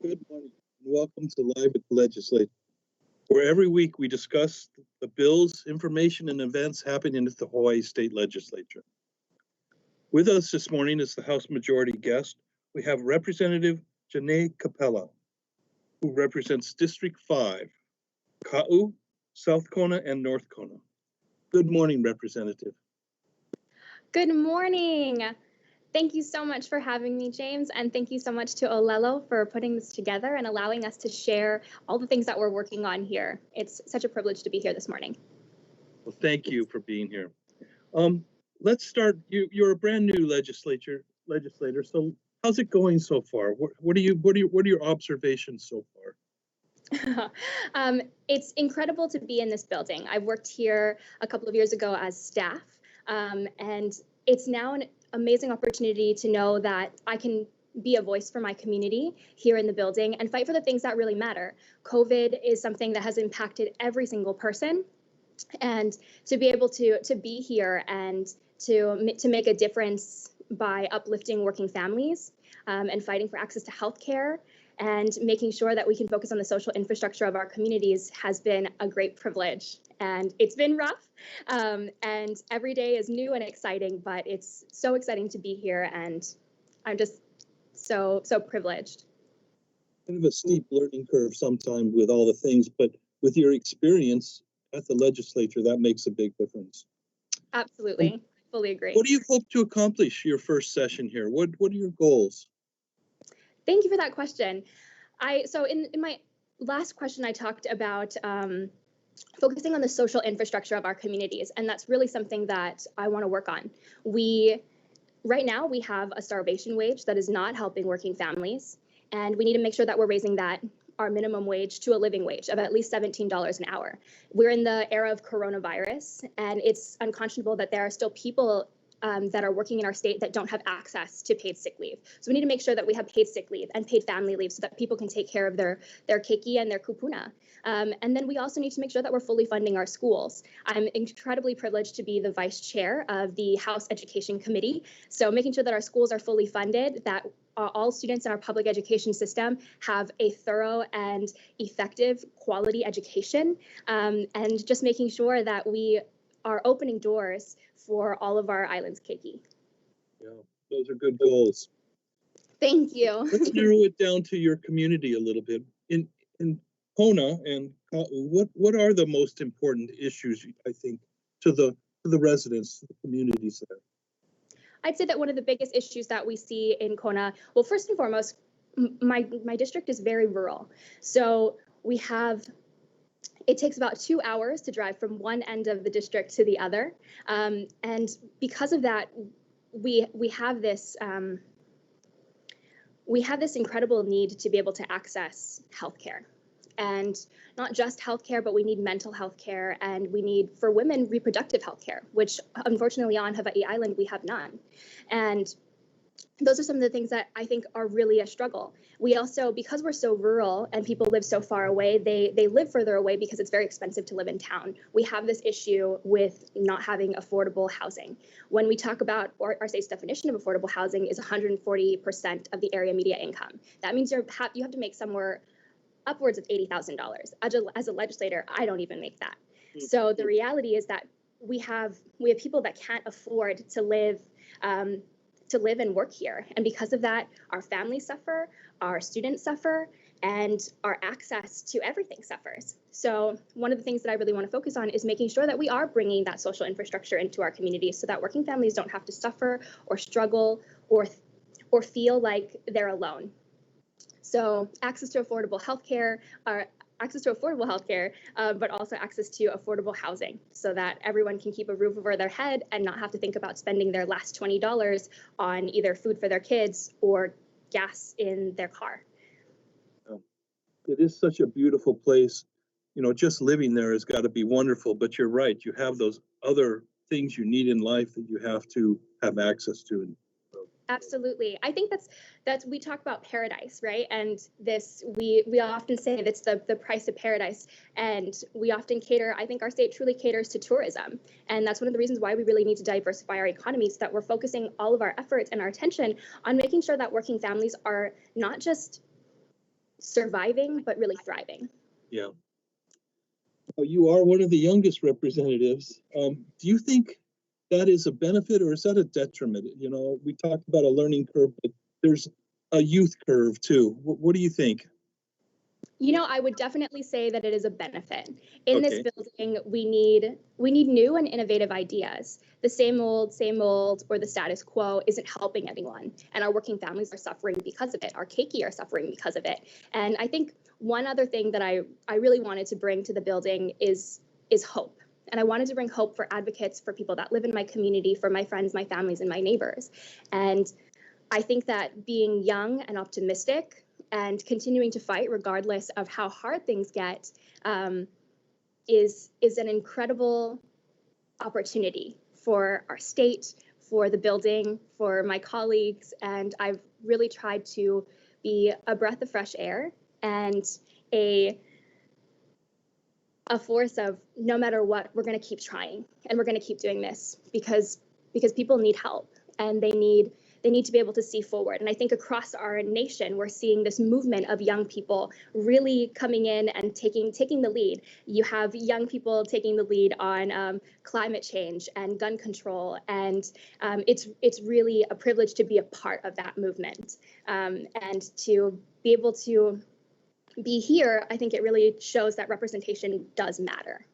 Good morning, and welcome to Live at the Legislature, where every week we discuss the bills, information, and events happening at the Hawaii State Legislature. With us this morning is the House Majority guest. We have Representative Jeanne Kapela, who represents District 5, Ka'u, South Kona, and North Kona. Good morning, Representative. Good morning. Thank you so much for having me, James, and thank you so much to Olelo for putting this together and allowing us to share all the things that we're working on here. It's such a privilege to be here this morning. Well, thank you for being here. Let's start. You're a brand new legislator. So how's it going so far? What are your observations so far? It's incredible to be in this building. I worked here a couple of years ago as staff, and it's now an amazing opportunity to know that I can be a voice for my community here in the building and fight for the things that really matter. COVID is something that has impacted every single person, and to be able to be here and to make a difference by uplifting working families and fighting for access to healthcare and making sure that we can focus on the social infrastructure of our communities has been a great privilege. And it's been rough, and every day is new and exciting, but it's so exciting to be here, and I'm just so privileged. Kind of a steep learning curve sometimes with all the things, but with your experience at the legislature, that makes a big difference. Absolutely, fully agree. What do you hope to accomplish your first session here? What are your goals? Thank you for that question. So in my last question, I talked about focusing on the social infrastructure of our communities, and that's really something that I want to work on. Right now, we have a starvation wage that is not helping working families, and we need to make sure that we're raising our minimum wage to a living wage of at least $17 an hour. We're in the era of coronavirus, and it's unconscionable that there are still people that are working in our state that don't have access to paid sick leave. So we need to make sure that we have paid sick leave and paid family leave so that people can take care of their keiki and their kupuna. And then we also need to make sure that we're fully funding our schools. I'm incredibly privileged to be the vice chair of the House Education Committee. So making sure that our schools are fully funded, that all students in our public education system have a thorough and effective quality education, and just making sure that we are opening doors for all of our island's keiki. Yeah, those are good goals. Thank you. Let's narrow it down to your community a little bit. In Kona and Ka'u, what are the most important issues, I think, to the residents, to the communities there? I'd say that one of the biggest issues that we see in Kona, well, first and foremost, my district is very rural. So it takes about 2 hours to drive from one end of the district to the other. And because of that, we have this incredible need to be able to access healthcare. And not just healthcare, but we need mental health care, and we need, for women, reproductive health care, which unfortunately on Hawaii Island, we have none. And those are some of the things that I think are really a struggle. We also, because we're so rural and people live so far away, they live further away because it's very expensive to live in town. We have this issue with not having affordable housing. When we talk about our state's definition of affordable housing is 140% of the area median income. That means you have to make somewhere upwards of $80,000. As a legislator, I don't even make that. So the reality is that we have people that can't afford to live and work here. And because of that, our families suffer, our students suffer, and our access to everything suffers. So one of the things that I really want to focus on is making sure that we are bringing that social infrastructure into our communities so that working families don't have to suffer or struggle or feel like they're alone. So access to affordable healthcare, but also access to affordable housing so that everyone can keep a roof over their head and not have to think about spending their last $20 on either food for their kids or gas in their car. It is such a beautiful place. You know, just living there has got to be wonderful, but you're right. You have those other things you need in life that you have to have access to. Absolutely. I think that's we talk about paradise, right? And we often say that's the price of paradise. And we often I think our state truly caters to tourism. And that's one of the reasons why we really need to diversify our economy so that we're focusing all of our efforts and our attention on making sure that working families are not just surviving, but really thriving. Yeah. Well, you are one of the youngest representatives. Do you think that is a benefit or is that a detriment? You know, we talked about a learning curve, but there's a youth curve too. What do you think? You know, I would definitely say that it is a benefit. In this Okay. building, we need new and innovative ideas. The same old, or the status quo isn't helping anyone. And our working families are suffering because of it. Our keiki are suffering because of it. And I think one other thing that I really wanted to bring to the building is hope. And I wanted to bring hope for advocates, for people that live in my community, for my friends, my families, and my neighbors. And I think that being young and optimistic and continuing to fight regardless of how hard things get is an incredible opportunity for our state, for the building, for my colleagues. And I've really tried to be a breath of fresh air and a force of, no matter what, we're going to keep trying and we're going to keep doing this because people need help and they need to be able to see forward. And I think across our nation, we're seeing this movement of young people really coming in and taking the lead. You have young people taking the lead on climate change and gun control. And it's really a privilege to be a part of that movement and to be able to be here. I think it really shows that representation does matter.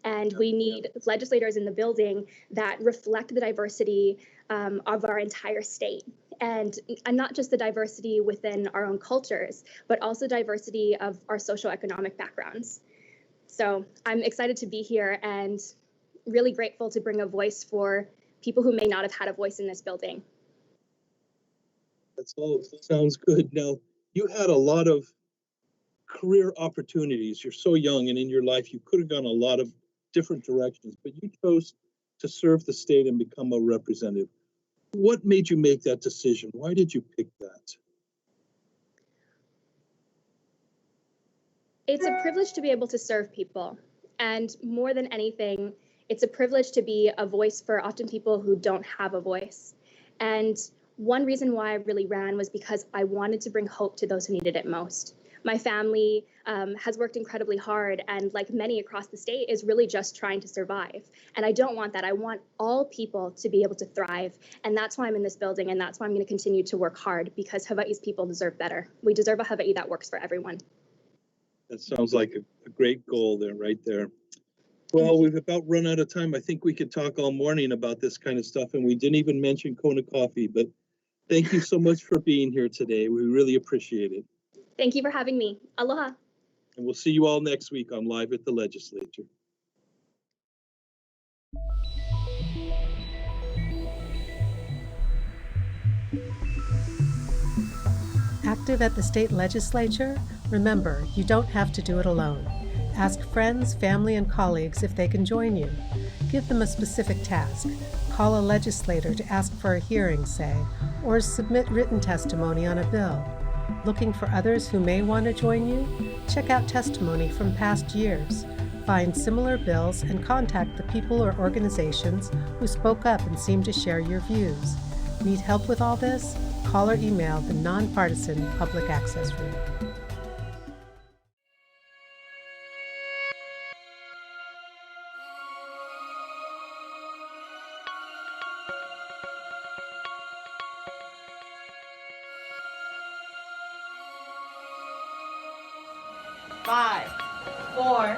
And we need legislators in the building that reflect the diversity of our entire state. And not just the diversity within our own cultures, but also diversity of our socioeconomic backgrounds. So I'm excited to be here and really grateful to bring a voice for people who may not have had a voice in this building. That's all sounds good. Now, you had a lot of career opportunities. You're so young, and in your life, you could have gone a lot of different directions, but you chose to serve the state and become a representative. What made you make that decision? Why did you pick that? It's a privilege to be able to serve people. And more than anything, it's a privilege to be a voice for often people who don't have a voice. And one reason why I really ran was because I wanted to bring hope to those who needed it most. My family has worked incredibly hard and, like many across the state, is really just trying to survive. And I don't want that. I want all people to be able to thrive. And that's why I'm in this building, and that's why I'm going to continue to work hard, because Hawaii's people deserve better. We deserve a Hawaii that works for everyone. That sounds like a great goal there, right there. Well, we've about run out of time. I think we could talk all morning about this kind of stuff, and we didn't even mention Kona coffee, but thank you so much for being here today. We really appreciate it. Thank you for having me. Aloha. And we'll see you all next week on Live at the Legislature. Active at the state legislature? Remember, you don't have to do it alone. Ask friends, family, and colleagues if they can join you. Give them a specific task. Call a legislator to ask for a hearing, say, or submit written testimony on a bill. Looking for others who may want to join you? Check out testimony from past years. Find similar bills and contact the people or organizations who spoke up and seem to share your views. Need help with all this? Call or email the Nonpartisan Public Access Room. Five, four,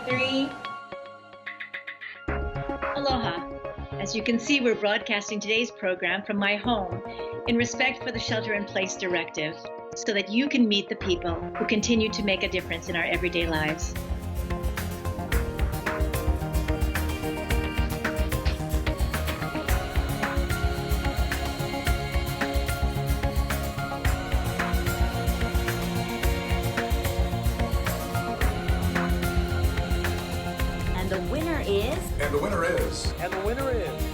three. Aloha. As you can see, we're broadcasting today's program from my home in respect for the Shelter-in-Place Directive, so that you can meet the people who continue to make a difference in our everyday lives. And the winner is... And the winner is... And the winner is...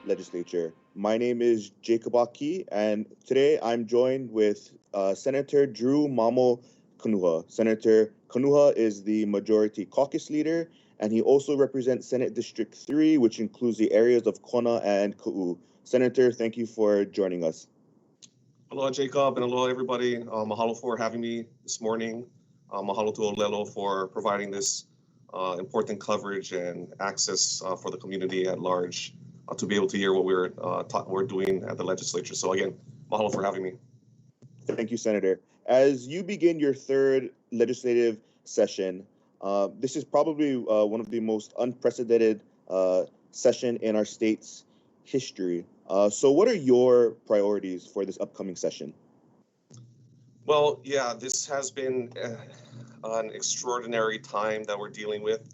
Legislature. My name is Jacob Aki, and today I'm joined with Senator Drew Mamo Kanuha. Senator Kanuha is the Majority Caucus Leader, and he also represents Senate District 3, which includes the areas of Kona and Ka'u. Senator, thank you for joining us. Hello, Jacob, and hello, everybody. Mahalo for having me this morning. Mahalo to Olelo for providing this important coverage and access for the community at large to be able to hear what we're doing at the legislature. So again, mahalo for having me. Thank you, Senator. As you begin your third legislative session, this is probably one of the most unprecedented session in our state's history. So what are your priorities for this upcoming session? Well, yeah, this has been an extraordinary time that we're dealing with.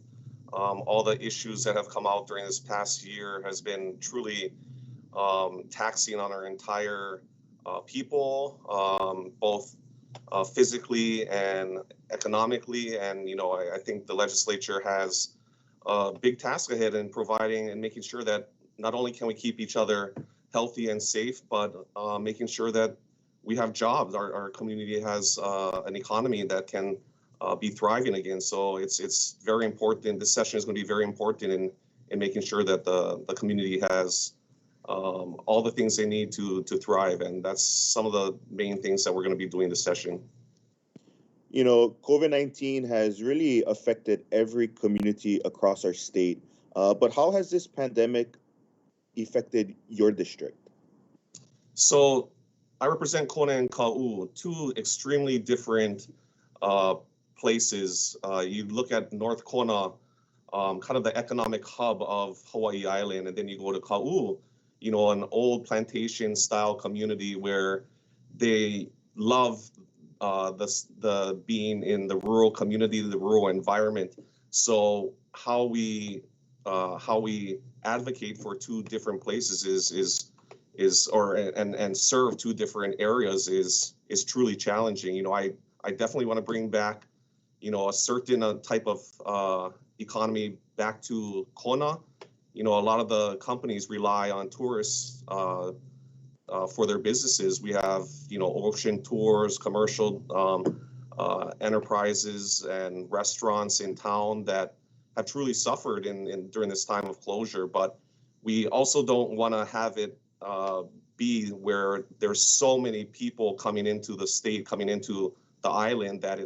All the issues that have come out during this past year has been truly taxing on our entire people, both physically and economically. And, I think the legislature has a big task ahead in providing and making sure that not only can we keep each other healthy and safe, but making sure that we have jobs. Our community has an economy that can be thriving again. So it's very important. This session is going to be very important in making sure that the community has all the things they need to thrive. And that's some of the main things that we're going to be doing this session. COVID-19 has really affected every community across our state. But how has this pandemic affected your district? So I represent Kona and Ka'u, two extremely different places. You look at North Kona, kind of the economic hub of Hawaii Island, and then you go to Ka'u, an old plantation style community where they love the being in the rural community, the rural environment. So how we advocate for two different places and serve two different areas is truly challenging. I definitely want to bring back a certain type of economy back to Kona. A lot of the companies rely on tourists for their businesses. We have ocean tours, commercial enterprises and restaurants in town that have truly suffered during this time of closure. But we also don't want to have it be where there's so many people coming into the state, coming into the island, that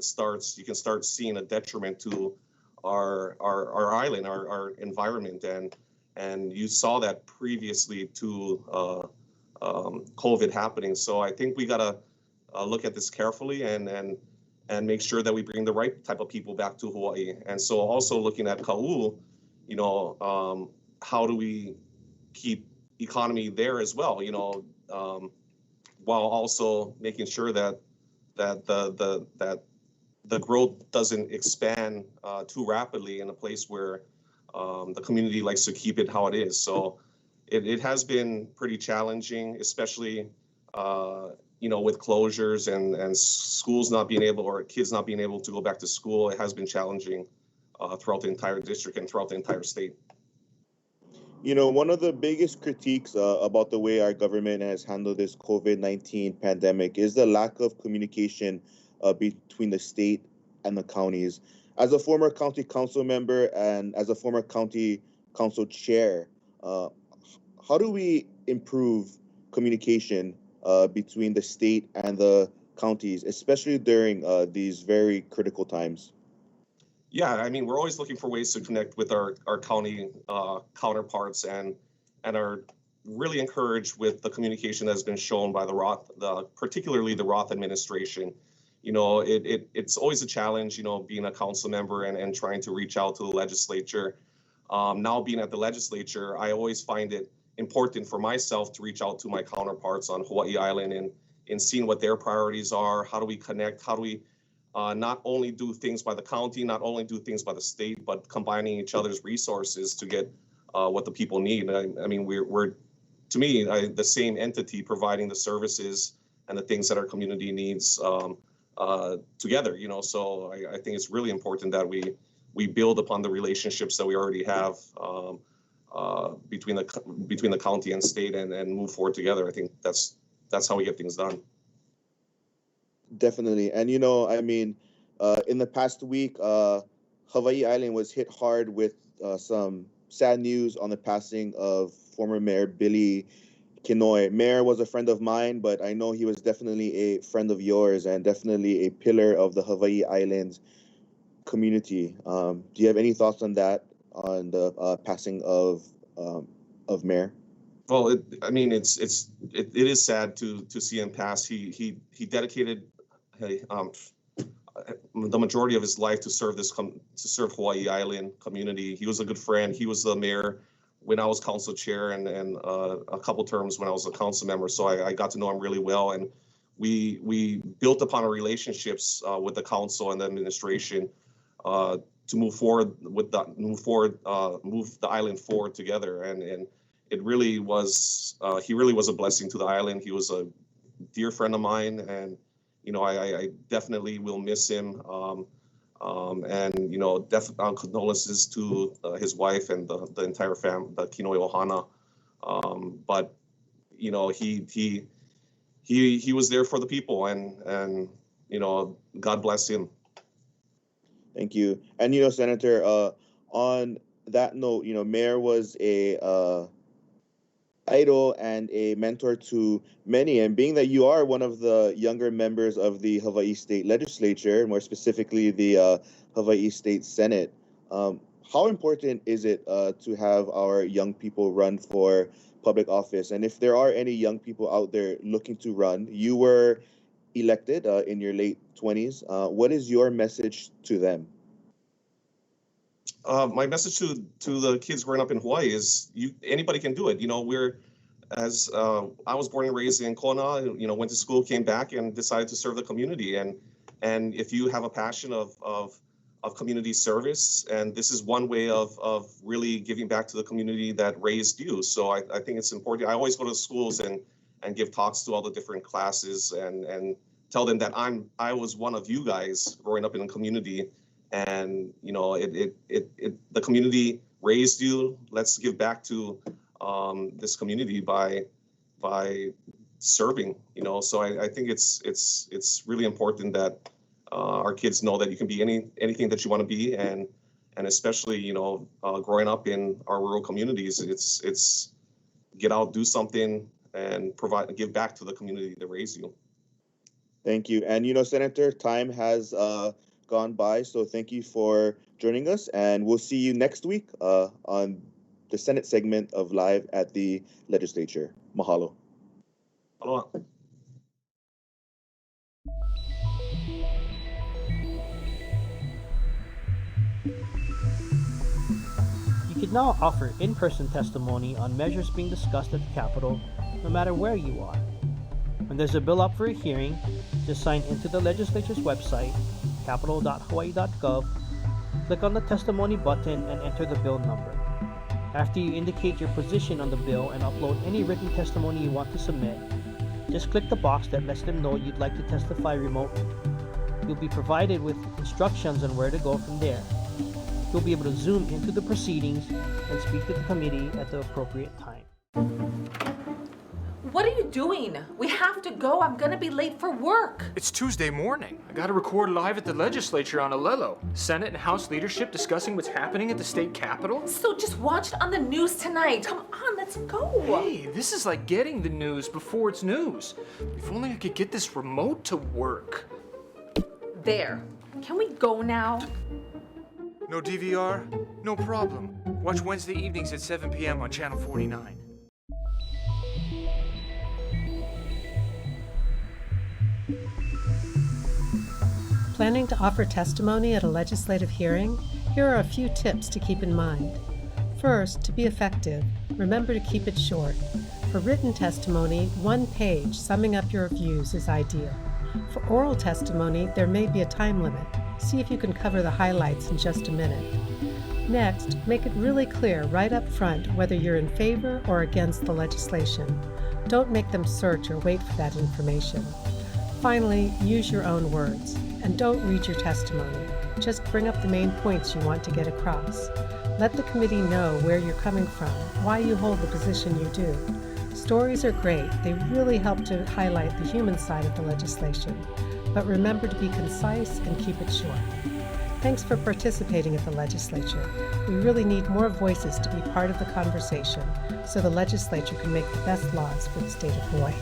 you can start seeing a detriment to our island, our environment. And you saw that previously to COVID happening. So I think we got to look at this carefully and make sure that we bring the right type of people back to Hawaii. And so also looking at Ka'u, how do we keep economy there as well, while also making sure that the growth doesn't expand too rapidly in a place where the community likes to keep it how it is. So it has been pretty challenging, especially with closures and schools not being able, or kids not being able to go back to school. It has been challenging throughout the entire district and throughout the entire state. One of the biggest critiques about the way our government has handled this COVID-19 pandemic is the lack of communication between the state and the counties. As a former county council member and as a former county council chair, how do we improve communication between the state and the counties, especially during these very critical times? Yeah, we're always looking for ways to connect with our county counterparts and are really encouraged with the communication that's been shown by particularly the Roth administration. It's always a challenge, being a council member and trying to reach out to the legislature. Now being at the legislature, I always find it important for myself to reach out to my counterparts on Hawaii Island and seeing what their priorities are. How do we connect? How do we not only do things by the county, not only do things by the state, but combining each other's resources to get what the people need. We're to me, the same entity providing the services and the things that our community needs together. So I think it's really important that we build upon the relationships that we already have between the county and state and move forward together. I think that's how we get things done. Definitely. And, in the past week, Hawaii Island was hit hard with some sad news on the passing of former Mayor Billy Kinoy. Mayor was a friend of mine, but I know he was definitely a friend of yours and definitely a pillar of the Hawaii Islands community. Do you have any thoughts on that, on the passing of Mayor? Well, it is sad to see him pass. He dedicated the majority of his life to serve Hawaii Island community. He was a good friend. He was the mayor when I was council chair and a couple terms when I was a council member. So I got to know him really well, and we built upon our relationships with the council and the administration to move the island forward together. And it really was he really was a blessing to the island. He was a dear friend of mine, and I definitely will miss him. And condolences to his wife and the entire family, the Kinoy Ohana. But he was there for the people, and God bless him. Thank you. And Senator, on that note, Mayor was a idol and a mentor to many. And being that you are one of the younger members of the Hawaii State Legislature, more specifically the Hawaii State Senate, how important is it to have our young people run for public office? And if there are any young people out there looking to run, you were elected in your late 20s. What is your message to them? My message to the kids growing up in Hawaii is anybody can do it. I was born and raised in Kona, went to school, came back, and decided to serve the community. And if you have a passion of community service, and this is one way of really giving back to the community that raised you. So I think it's important. I always go to schools and give talks to all the different classes and tell them that I was one of you guys growing up in a community. And the community raised you. Let's give back to this community by serving. So I think it's really important that our kids know that you can be anything that you want to be, and especially growing up in our rural communities, it's get out, do something, and give back to the community that raised you. Thank you. And Senator, time has gone by, so thank you for joining us, and we'll see you next week on the Senate segment of Live at the Legislature. Mahalo. Aloha. You can now offer in-person testimony on measures being discussed at the Capitol, no matter where you are. When there's a bill up for a hearing, just sign into the legislature's website, capitol.hawaii.gov, click on the testimony button and enter the bill number. After you indicate your position on the bill and upload any written testimony you want to submit, just click the box that lets them know you'd like to testify remotely. You'll be provided with instructions on where to go from there. You'll be able to zoom into the proceedings and speak to the committee at the appropriate time. What are you doing? We have to go. I'm gonna be late for work. It's Tuesday morning. I gotta record live at the legislature on Alelo. Senate and House leadership discussing what's happening at the state capitol. So just watch it on the news tonight. Come on, let's go. Hey, this is like getting the news before it's news. If only I could get this remote to work. There. Can we go now? No DVR? No problem. Watch Wednesday evenings at 7 p.m. on Channel 49. Planning to offer testimony at a legislative hearing? Here are a few tips to keep in mind. First, to be effective, remember to keep it short. For written testimony, 1 page summing up your views is ideal. For oral testimony, there may be a time limit. See if you can cover the highlights in just a minute. Next, make it really clear right up front whether you're in favor or against the legislation. Don't make them search or wait for that information. Finally, use your own words, and don't read your testimony. Just bring up the main points you want to get across. Let the committee know where you're coming from, why you hold the position you do. Stories are great. They really help to highlight the human side of the legislation. But remember to be concise and keep it short. Thanks for participating at the legislature. We really need more voices to be part of the conversation so the legislature can make the best laws for the state of Hawaii.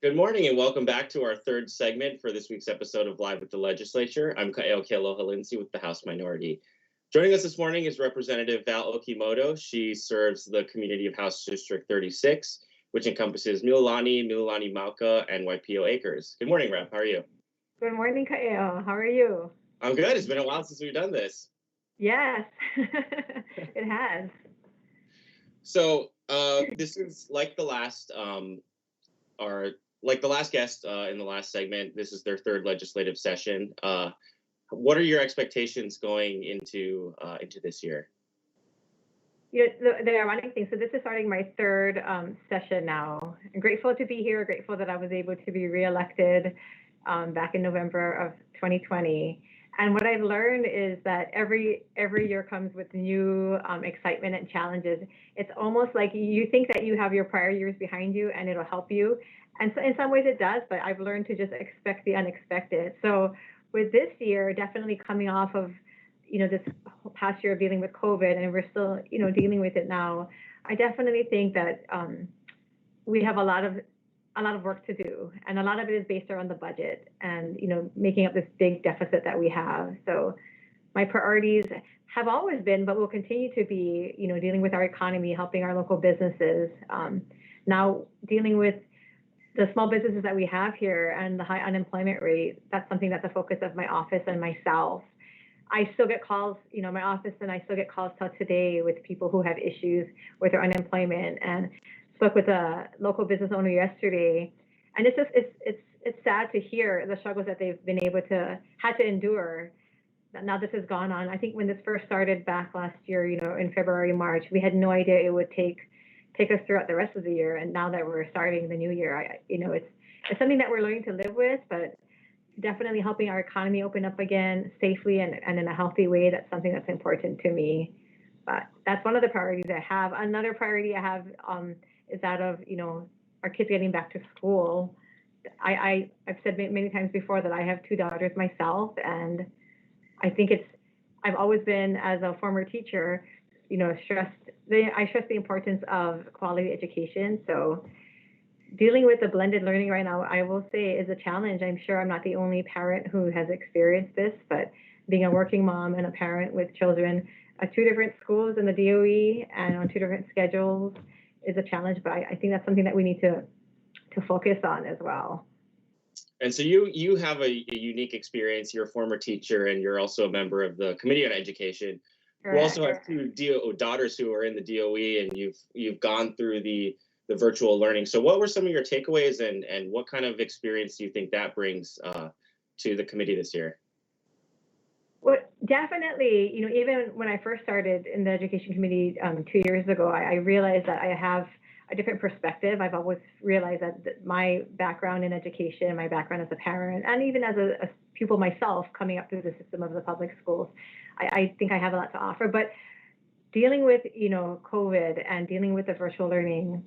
Good morning and welcome back to our third segment for this week's episode of Live at the Legislature. I'm Kealoha Lindsay with the House Minority. Joining us this morning is Representative Val Okimoto. She serves the community of House District 36, which encompasses Mililani, Mauka, and Waipio Acres. Good morning, Rep. How are you? Good morning, Kaeo. How are you? I'm good. It's been a while since we've done this. Yes, it has. So this is like the last guest in the last segment. This is their third legislative session. What are your expectations going into this year? Yeah, the ironic thing, so this is starting my third session now. I'm grateful to be here, grateful that I was able to be reelected back in November of 2020. And what I've learned is that every year comes with new excitement and challenges. It's almost like you think that you have your prior years behind you and it'll help you. And so in some ways it does, but I've learned to just expect the unexpected. So with this year, definitely coming off of, this past year of dealing with COVID, and we're still, dealing with it now, I definitely think that we have a lot of work to do. And a lot of it is based around the budget and, making up this big deficit that we have. So my priorities have always been, but will continue to be, dealing with our economy, helping our local businesses, now dealing with the small businesses that we have here and the high unemployment rate. That's something that's the focus of my office and myself. I still get calls, my office, and I still get calls till today with people who have issues with their unemployment. And spoke with a local business owner yesterday, and it's sad to hear the struggles that they've been able to had to endure. Now this has gone on. I think when this first started back last year, in February, March, we had no idea it would take us throughout the rest of the year. And now that we're starting the new year, it's something that we're learning to live with, but definitely helping our economy open up again safely and in a healthy way. That's something that's important to me. But that's one of the priorities I have. Another priority I have is that of, our kids getting back to school. I've said many times before that I have two daughters myself, and I think I've always been, as a former teacher, I stress the importance of quality education. So dealing with the blended learning right now, I will say, is a challenge. I'm sure I'm not the only parent who has experienced this, but being a working mom and a parent with children at two different schools in the DOE and on two different schedules is a challenge, but I think that's something that we need to focus on as well. And so you have a unique experience. You're a former teacher, and you're also a member of the Committee on Education. Correct. You also have two daughters who are in the DOE, and you've gone through the virtual learning. So what were some of your takeaways, and what kind of experience do you think that brings to the committee this year? Well, definitely, even when I first started in the Education Committee 2 years ago, I realized that I have a different perspective. I've always realized that my background in education, my background as a parent, and even as a pupil myself coming up through the system of the public schools, I think I have a lot to offer. But dealing with, COVID and dealing with the virtual learning,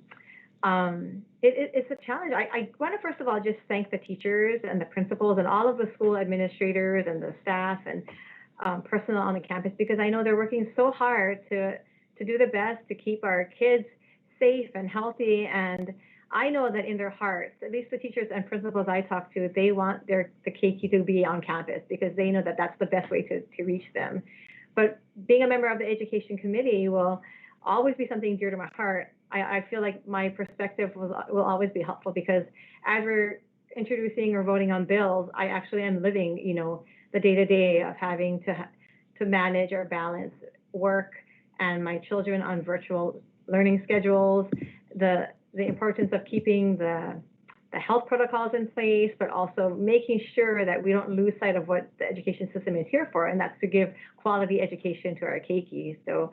it's a challenge. I want to first of all just thank the teachers and the principals and all of the school administrators and the staff and personnel on the campus, because I know they're working so hard to do the best to keep our kids safe and healthy. And I know that in their hearts, at least the teachers and principals I talk to, they want the keiki to be on campus because they know that that's the best way to reach them. But being a member of the Education Committee will always be something dear to my heart. I feel like my perspective will always be helpful, because as we're introducing or voting on bills, I actually am living, the day-to-day of having to manage or balance work and my children on virtual learning schedules, the importance of keeping the the health protocols in place, but also making sure that we don't lose sight of what the education system is here for, and that's to give quality education to our keiki. So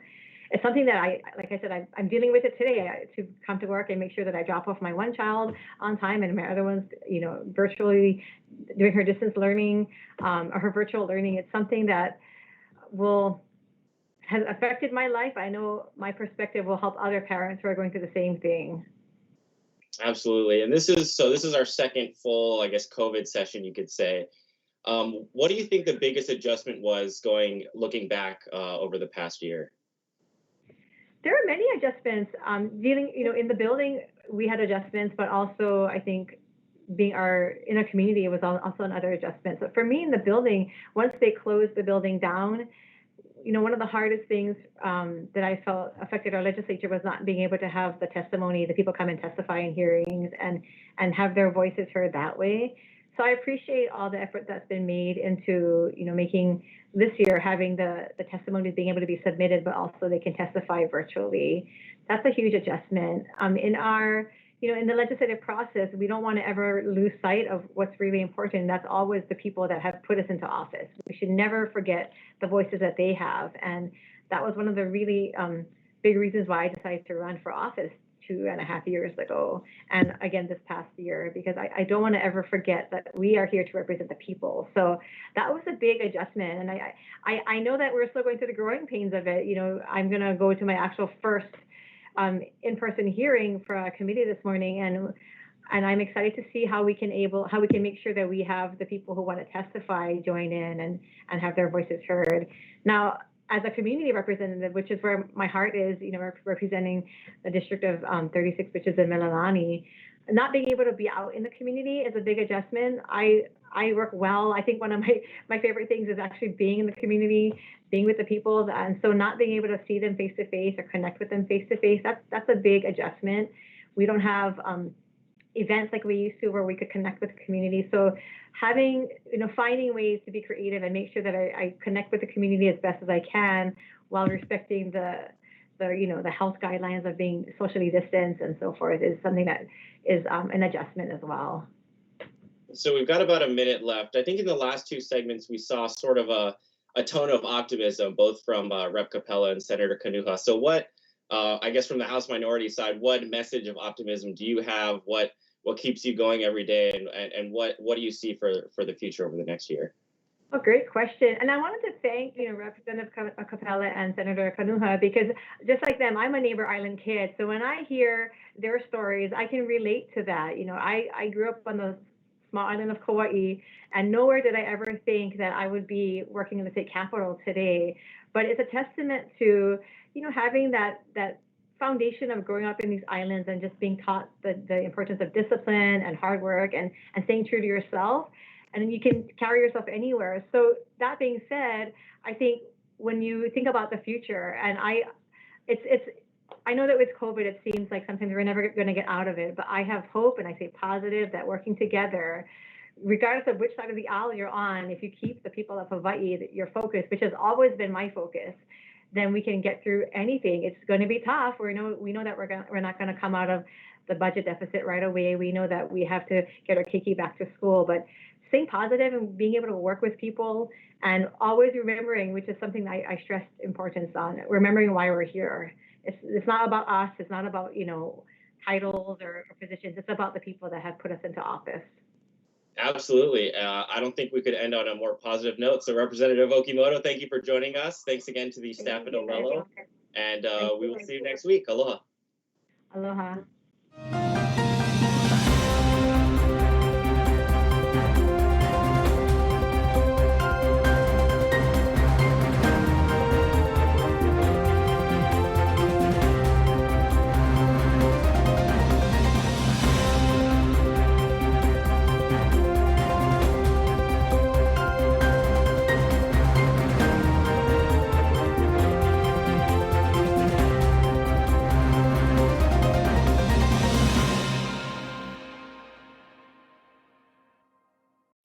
it's something that like I said, I'm dealing with it today to come to work and make sure that I drop off my one child on time and my other one's, virtually doing her distance learning or her virtual learning. It's something that has affected my life. I know my perspective will help other parents who are going through the same thing. Absolutely. And this is our second full, I guess, COVID session, you could say. What do you think the biggest adjustment was looking back over the past year? There are many adjustments. In the building, we had adjustments, but also I think being in a community was also another adjustment. So for me in the building, once they closed the building down, one of the hardest things that I felt affected our legislature was not being able to have the testimony, the people come and testify in hearings and have their voices heard that way. So I appreciate all the effort that's been made into, making this year having the testimonies being able to be submitted, but also they can testify virtually. That's a huge adjustment. In the legislative process, we don't want to ever lose sight of what's really important. That's always the people that have put us into office. We should never forget the voices that they have. And that was one of the really big reasons why I decided to run for office 2.5 years ago. And again, this past year, because I don't want to ever forget that we are here to represent the people. So that was a big adjustment. And I know that we're still going through the growing pains of it. I'm going to go to my actual first in-person hearing for a committee this morning, and I'm excited to see how we can make sure that we have the people who want to testify join in and have their voices heard. Now, as a community representative, which is where my heart is, representing the district of 36, which is in Mililani, not being able to be out in the community is a big adjustment. I work well. I think one of my favorite things is actually being in the community, being with the people, and so not being able to see them face to face or connect with them face to face, that's a big adjustment. We don't have events like we used to where we could connect with the community. So finding ways to be creative and make sure that I connect with the community as best as I can while respecting the health guidelines of being socially distanced and so forth is something that is an adjustment as well. So we've got about a minute left. I think in the last two segments, we saw sort of a tone of optimism, both from Rep. Kapela and Senator Kanuha. So what, I guess from the House minority side, what message of optimism do you have? What keeps you going every day? And what do you see for the future over the next year? Oh, great question. And I wanted to thank, Representative Kapela and Senator Kanuha, because just like them, I'm a neighbor island kid. So when I hear their stories, I can relate to that. I grew up on the small island of Kauai, and nowhere did I ever think that I would be working in the state capitol today. But it's a testament to, having that foundation of growing up in these islands and just being taught the importance of discipline and hard work and staying true to yourself. And then you can carry yourself anywhere. So that being said, I think when you think about the future, and I know that with COVID, it seems like sometimes we're never going to get out of it, but I have hope, and I say positive, that working together, regardless of which side of the aisle you're on, if you keep the people of Hawaii your focus, which has always been my focus, then we can get through anything. It's going to be tough. We know that we're not going to come out of the budget deficit right away. We know that we have to get our keiki back to school, but staying positive and being able to work with people and always remembering, which is something I stressed importance on, remembering why we're here. It's not about us. It's not about, titles or positions. It's about the people that have put us into office. Absolutely. I don't think we could end on a more positive note. So Representative Okimoto, thank you for joining us. Thanks again to the staff at Olelo. And we will see you next week. Aloha. Aloha.